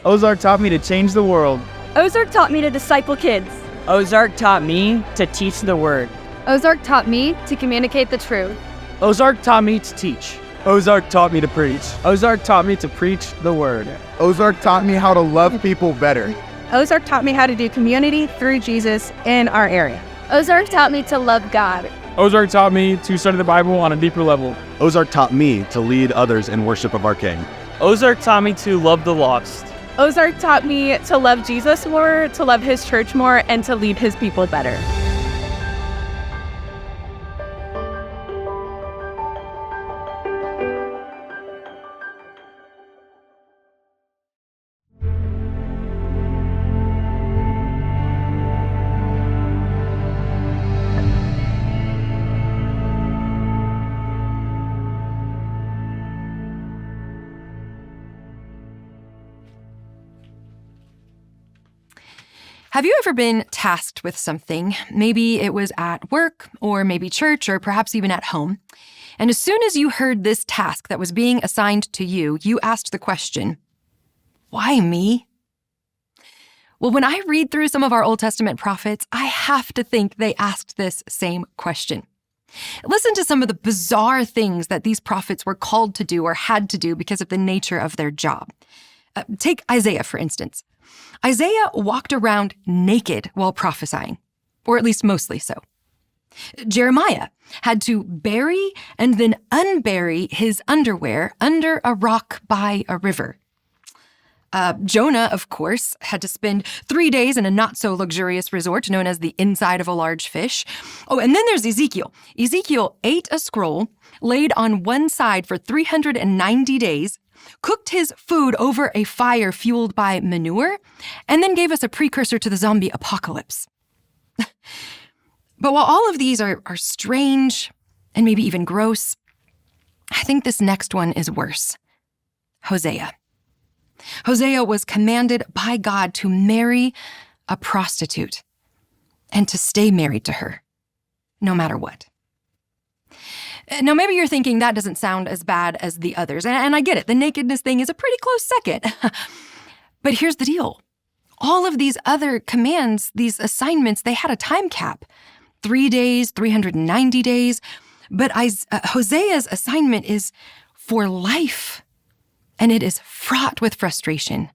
Ozark taught me to change the world. Ozark taught me to disciple kids. Ozark taught me to teach the word. Ozark taught me to communicate the truth. Ozark taught me to teach. Ozark taught me to preach. Ozark taught me to preach the word. Ozark taught me how to love people better. Ozark taught me how to do community through Jesus in our area. Ozark taught me to love God. Ozark taught me to study the Bible on a deeper level. Ozark taught me to lead others in worship of our King. Ozark taught me to love the lost. Ozark taught me to love Jesus more, to love his church more, and to lead his people better. Have you ever been tasked with something? Maybe it was at work, or maybe church, or perhaps even at home. And as soon as you heard this task that was being assigned to you, you asked the question, why me? Well, when I read through some of our Old Testament prophets, I have to think they asked this same question. Listen to some of the bizarre things that these prophets were called to do or had to do because of the nature of their job. Take Isaiah, for instance. Isaiah walked around naked while prophesying, or at least mostly so. Jeremiah had to bury and then unbury his underwear under a rock by a river. Jonah, of course, had to spend 3 days in a not-so-luxurious resort known as the inside of a large fish. Oh, and then there's Ezekiel. Ezekiel ate a scroll, laid on one side for 390 days, cooked his food over a fire fueled by manure, and then gave us a precursor to the zombie apocalypse. But while all of these are strange and maybe even gross, I think this next one is worse. Hosea. Hosea was commanded by God to marry a prostitute and to stay married to her, no matter what. Now, maybe you're thinking that doesn't sound as bad as the others, and I get it. The nakedness thing is a pretty close second. But here's the deal. All of these other commands, these assignments, they had a time cap. 3 days, 390 days. But Hosea's assignment is for life, and it is fraught with frustration.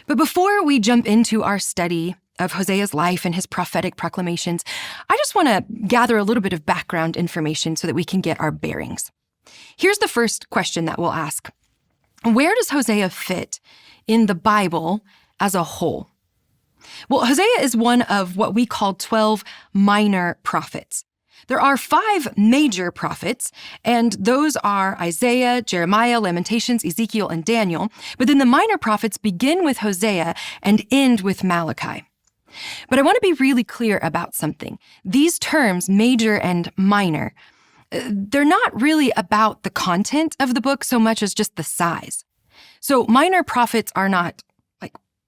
But before we jump into our study of Hosea's life and his prophetic proclamations, I just want to gather a little bit of background information so that we can get our bearings. Here's the first question that we'll ask. Where does Hosea fit in the Bible as a whole? Well, Hosea is one of what we call 12 minor prophets. There are 5 major prophets, and those are Isaiah, Jeremiah, Lamentations, Ezekiel, and Daniel. But then the minor prophets begin with Hosea and end with Malachi. But I want to be really clear about something. These terms, major and minor, they're not really about the content of the book so much as just the size. So minor prophets are not,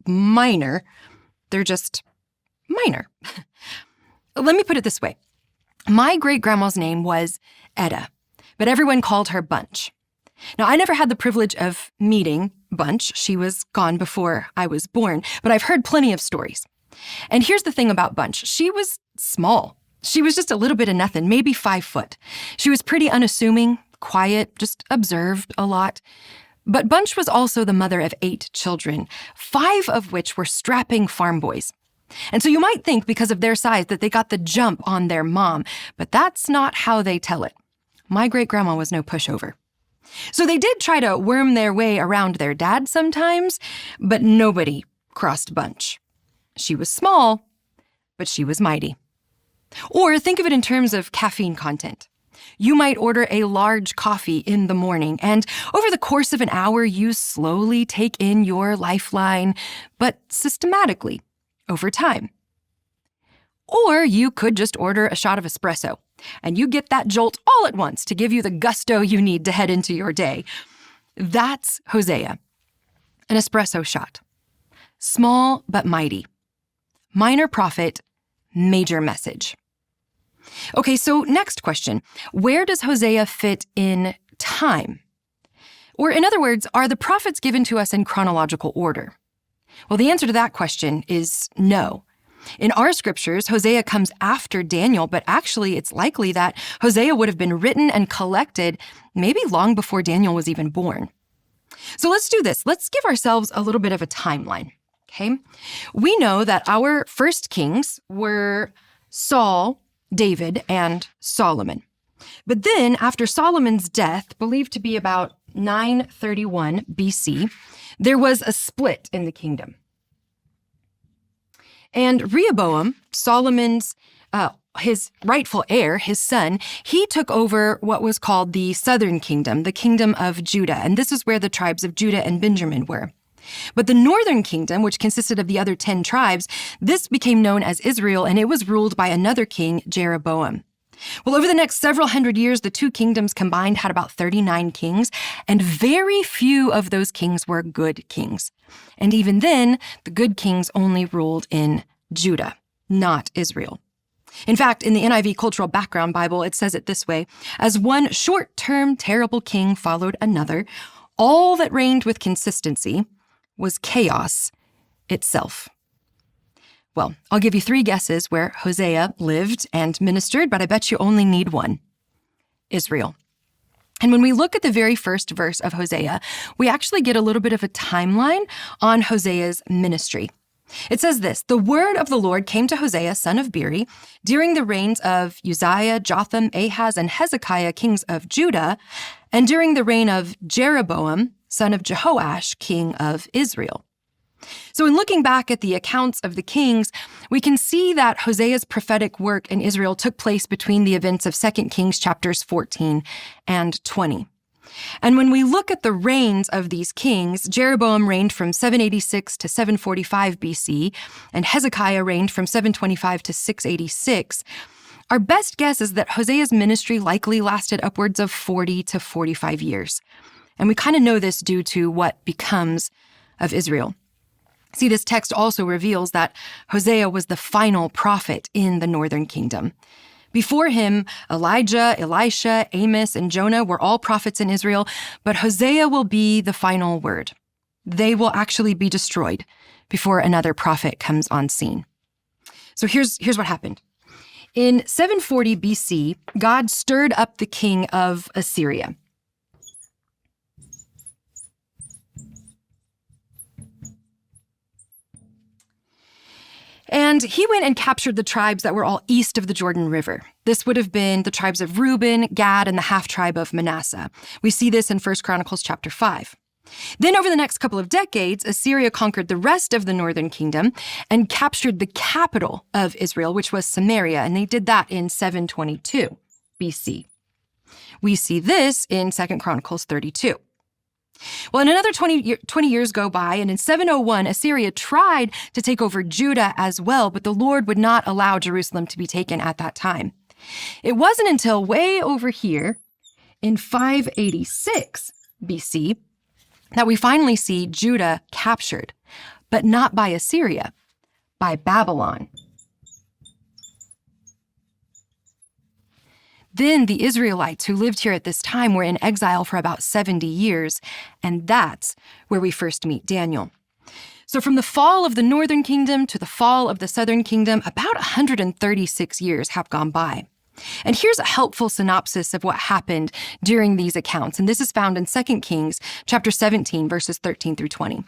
minor. They're just minor. Let me put it this way. My great-grandma's name was Etta, but everyone called her Bunch. Now, I never had the privilege of meeting Bunch. She was gone before I was born, but I've heard plenty of stories. And here's the thing about Bunch. She was small. She was just a little bit of nothing, maybe 5 foot. She was pretty unassuming, quiet, just observed a lot. But Bunch was also the mother of 8 children, 5 of which were strapping farm boys. And so you might think because of their size that they got the jump on their mom, but that's not how they tell it. My great-grandma was no pushover. So they did try to worm their way around their dad sometimes, but nobody crossed Bunch. She was small, but she was mighty. Or think of it in terms of caffeine content. You might order a large coffee in the morning, and over the course of an hour, you slowly take in your lifeline, but systematically, over time. Or you could just order a shot of espresso, and you get that jolt all at once to give you the gusto you need to head into your day. That's Hosea, an espresso shot. Small but mighty. Minor prophet, major message. Okay, so next question. Where does Hosea fit in time? Or in other words, are the prophets given to us in chronological order? Well, the answer to that question is no. In our scriptures, Hosea comes after Daniel, but actually it's likely that Hosea would have been written and collected maybe long before Daniel was even born. So let's do this. Let's give ourselves a little bit of a timeline, okay? We know that our first kings were Saul, David, and Solomon. But then, after Solomon's death, believed to be about 931 BC, there was a split in the kingdom. And Rehoboam, Solomon's, his rightful heir, his son, he took over what was called the southern kingdom, the kingdom of Judah. And this is where the tribes of Judah and Benjamin were. But the northern kingdom, which consisted of the other 10 tribes, this became known as Israel, and it was ruled by another king, Jeroboam. Well, over the next several hundred years, the two kingdoms combined had about 39 kings, and very few of those kings were good kings. And even then, the good kings only ruled in Judah, not Israel. In fact, in the NIV Cultural Background Bible, it says it this way: as one short-term terrible king followed another, all that reigned with consistency was chaos itself. Well, I'll give you 3 guesses where Hosea lived and ministered, but I bet you only need one: Israel. And when we look at the very first verse of Hosea, we actually get a little bit of a timeline on Hosea's ministry. It says this: the word of the Lord came to Hosea, son of Beeri, during the reigns of Uzziah, Jotham, Ahaz, and Hezekiah, kings of Judah, and during the reign of Jeroboam, son of Jehoash, king of Israel. So in looking back at the accounts of the kings, we can see that Hosea's prophetic work in Israel took place between the events of 2 Kings chapters 14 and 20. And when we look at the reigns of these kings, Jeroboam reigned from 786 to 745 BC, and Hezekiah reigned from 725 to 686. Our best guess is that Hosea's ministry likely lasted upwards of 40 to 45 years. And we kind of know this due to what becomes of Israel. See, this text also reveals that Hosea was the final prophet in the northern kingdom. Before him, Elijah, Elisha, Amos, and Jonah were all prophets in Israel, but Hosea will be the final word. They will actually be destroyed before another prophet comes on scene. So here's what happened. In 740 BC, God stirred up the king of Assyria. And he went and captured the tribes that were all east of the Jordan River. This would have been the tribes of Reuben, Gad, and the half-tribe of Manasseh. We see this in 1 Chronicles chapter 5. Then over the next couple of decades, Assyria conquered the rest of the northern kingdom and captured the capital of Israel, which was Samaria, and they did that in 722 BC. We see this in 2 Chronicles 32. Well, and another 20 years go by, and in 701, Assyria tried to take over Judah as well, but the Lord would not allow Jerusalem to be taken at that time. It wasn't until way over here in 586 BC that we finally see Judah captured, but not by Assyria, by Babylon. Then the Israelites who lived here at this time were in exile for about 70 years, and that's where we first meet Daniel. So from the fall of the northern kingdom to the fall of the southern kingdom, about 136 years have gone by. And here's a helpful synopsis of what happened during these accounts, and this is found in 2 Kings chapter 17, verses 13 through 20.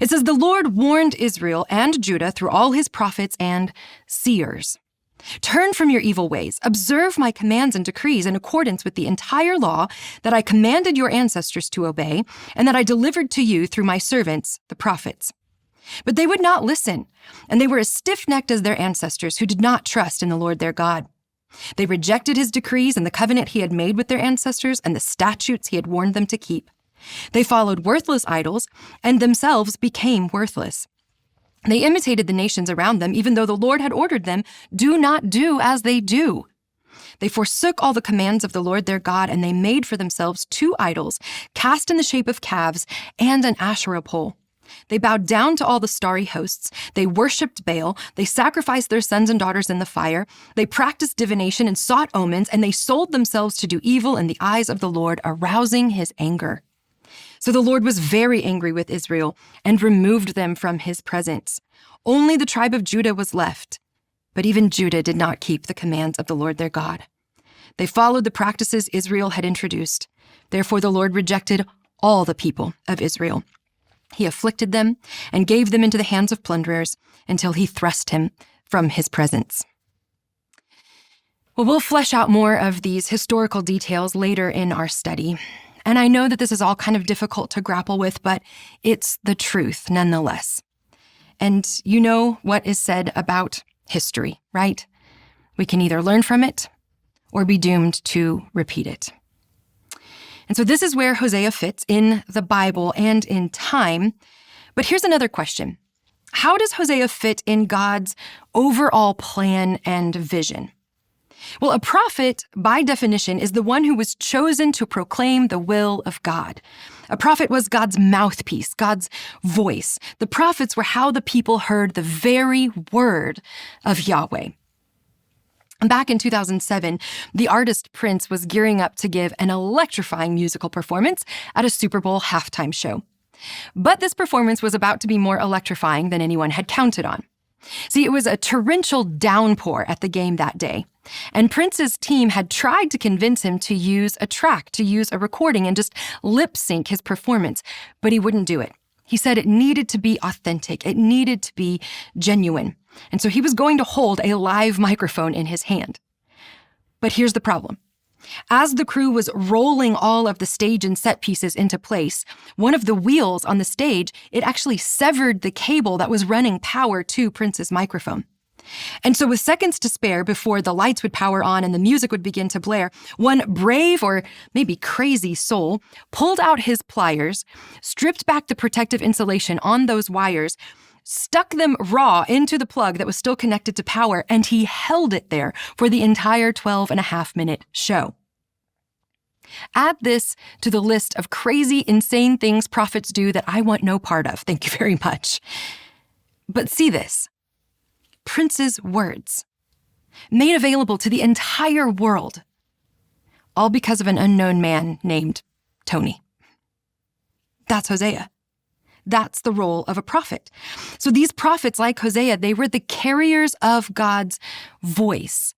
It says, "The Lord warned Israel and Judah through all his prophets and seers. Turn from your evil ways, observe my commands and decrees in accordance with the entire law that I commanded your ancestors to obey, and that I delivered to you through my servants, the prophets. But they would not listen, and they were as stiff-necked as their ancestors who did not trust in the Lord their God. They rejected his decrees and the covenant he had made with their ancestors and the statutes he had warned them to keep. They followed worthless idols and themselves became worthless. They imitated the nations around them, even though the Lord had ordered them, do not do as they do. They forsook all the commands of the Lord their God, and they made for themselves 2 idols, cast in the shape of calves, and an Asherah pole. They bowed down to all the starry hosts. They worshipped Baal. They sacrificed their sons and daughters in the fire. They practiced divination and sought omens, and they sold themselves to do evil in the eyes of the Lord, arousing his anger. So the Lord was very angry with Israel and removed them from his presence. Only the tribe of Judah was left. But even Judah did not keep the commands of the Lord their God. They followed the practices Israel had introduced. Therefore the Lord rejected all the people of Israel. He afflicted them and gave them into the hands of plunderers until he thrust him from his presence. Well, we'll flesh out more of these historical details later in our study. And I know that this is all kind of difficult to grapple with, but it's the truth nonetheless. And you know what is said about history, right? We can either learn from it or be doomed to repeat it. And so this is where Hosea fits in the Bible and in time. But here's another question. How does Hosea fit in God's overall plan and vision? Well, a prophet, by definition, is the one who was chosen to proclaim the will of God. A prophet was God's mouthpiece, God's voice. The prophets were how the people heard the very word of Yahweh. Back in 2007, the artist Prince was gearing up to give an electrifying musical performance at a Super Bowl halftime show. But this performance was about to be more electrifying than anyone had counted on. See, it was a torrential downpour at the game that day, and Prince's team had tried to convince him to use a recording and just lip sync his performance, but he wouldn't do it. He said it needed to be authentic, it needed to be genuine, and so he was going to hold a live microphone in his hand. But here's the problem. As the crew was rolling all of the stage and set pieces into place, one of the wheels on the stage, it actually severed the cable that was running power to Prince's microphone. And so with seconds to spare before the lights would power on and the music would begin to blare, one brave or maybe crazy soul pulled out his pliers, stripped back the protective insulation on those wires, stuck them raw into the plug that was still connected to power, and he held it there for the entire 12.5-minute show. Add this to the list of crazy, insane things prophets do that I want no part of. Thank you very much. But see this. Prince's words, made available to the entire world, all because of an unknown man named Tony. That's Hosea. That's the role of a prophet. So these prophets, like Hosea, they were the carriers of God's voice.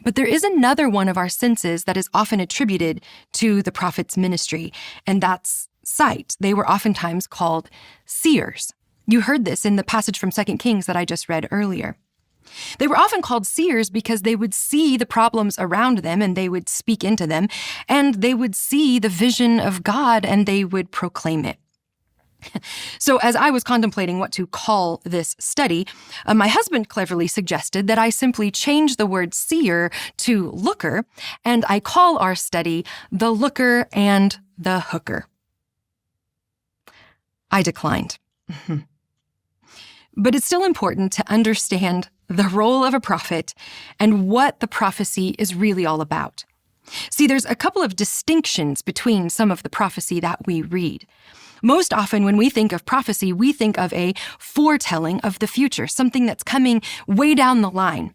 But there is another one of our senses that is often attributed to the prophet's ministry, and that's sight. They were oftentimes called seers. You heard this in the passage from 2 Kings that I just read earlier. They were often called seers because they would see the problems around them and they would speak into them, and they would see the vision of God and they would proclaim it. So as I was contemplating what to call this study, my husband cleverly suggested that I simply change the word seer to looker, and I call our study The Looker and the Hooker. I declined. But it's still important to understand the role of a prophet and what the prophecy is really all about. See, there's a couple of distinctions between some of the prophecy that we read. Most often when we think of prophecy, we think of a foretelling of the future, something that's coming way down the line.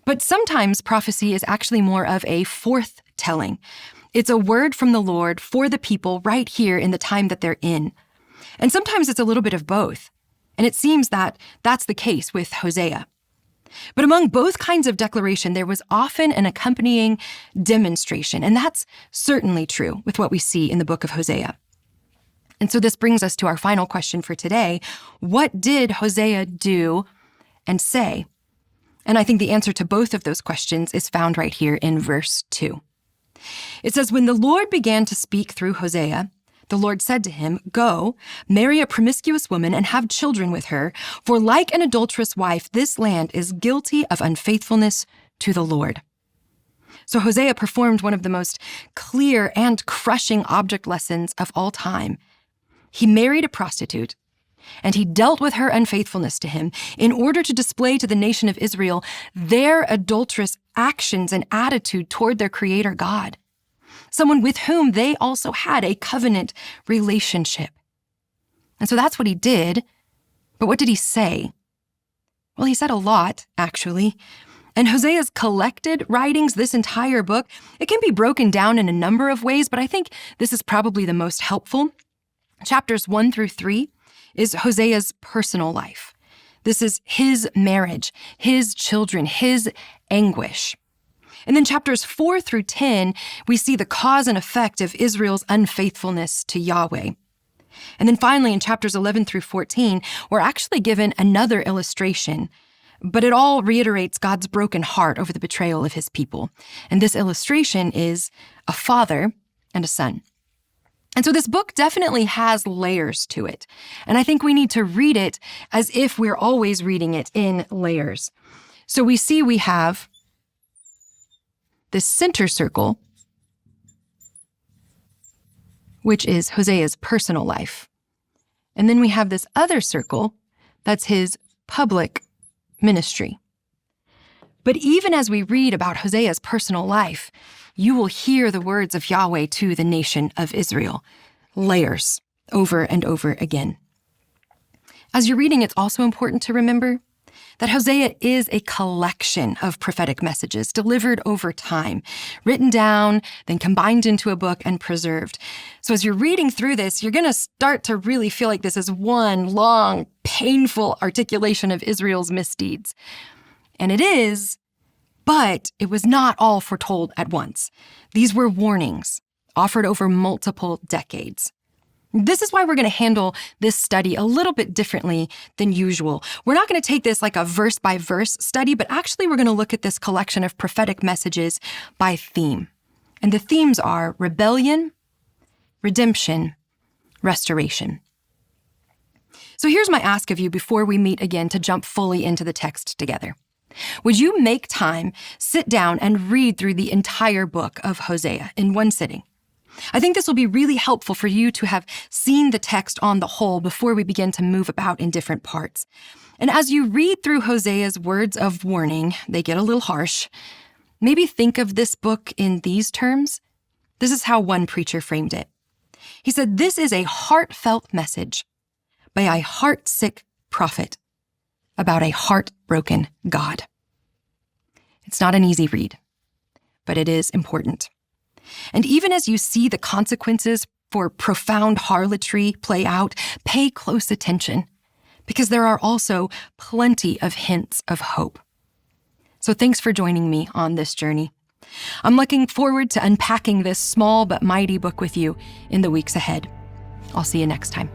But sometimes prophecy is actually more of a forthtelling. It's a word from the Lord for the people right here in the time that they're in. And sometimes it's a little bit of both. And it seems that that's the case with Hosea. But among both kinds of declaration, there was often an accompanying demonstration. And that's certainly true with what we see in the book of Hosea. And so this brings us to our final question for today. What did Hosea do and say? And I think the answer to both of those questions is found right here in verse 2. It says, "When the Lord began to speak through Hosea, the Lord said to him, 'Go, marry a promiscuous woman and have children with her, for like an adulterous wife, this land is guilty of unfaithfulness to the Lord.'" So Hosea performed one of the most clear and crushing object lessons of all time. He married a prostitute, and he dealt with her unfaithfulness to him in order to display to the nation of Israel their adulterous actions and attitude toward their Creator God, someone with whom they also had a covenant relationship. And so that's what he did. But what did he say? Well, he said a lot, actually. And Hosea's collected writings, this entire book, it can be broken down in a number of ways, but I think this is probably the most helpful. Chapters 1 through 3 is Hosea's personal life. This is his marriage, his children, his anguish. And then chapters 4 through 10, we see the cause and effect of Israel's unfaithfulness to Yahweh. And then finally, in chapters 11 through 14, we're actually given another illustration, but it all reiterates God's broken heart over the betrayal of his people. And this illustration is a father and a son. And so this book definitely has layers to it. And I think we need to read it as if we're always reading it in layers. So we have this center circle, which is Hosea's personal life. And then we have this other circle, that's his public ministry. But even as we read about Hosea's personal life, you will hear the words of Yahweh to the nation of Israel, layers, over and over again. As you're reading, it's also important to remember that Hosea is a collection of prophetic messages delivered over time, written down, then combined into a book and preserved. So as you're reading through this, you're going to start to really feel like this is one long, painful articulation of Israel's misdeeds. And it is, but it was not all foretold at once. These were warnings offered over multiple decades. This is why we're going to handle this study a little bit differently than usual. We're not going to take this like a verse-by-verse study, but actually we're going to look at this collection of prophetic messages by theme. And the themes are rebellion, redemption, restoration. So here's my ask of you before we meet again to jump fully into the text together. Would you make time, sit down, and read through the entire book of Hosea in one sitting? I think this will be really helpful for you to have seen the text on the whole before we begin to move about in different parts. And as you read through Hosea's words of warning, they get a little harsh. Maybe think of this book in these terms. This is how one preacher framed it. He said, "This is a heartfelt message by a heart-sick prophet about a heartbroken God." It's not an easy read, but it is important. And even as you see the consequences for profound harlotry play out, pay close attention, because there are also plenty of hints of hope. So thanks for joining me on this journey. I'm looking forward to unpacking this small but mighty book with you in the weeks ahead. I'll see you next time.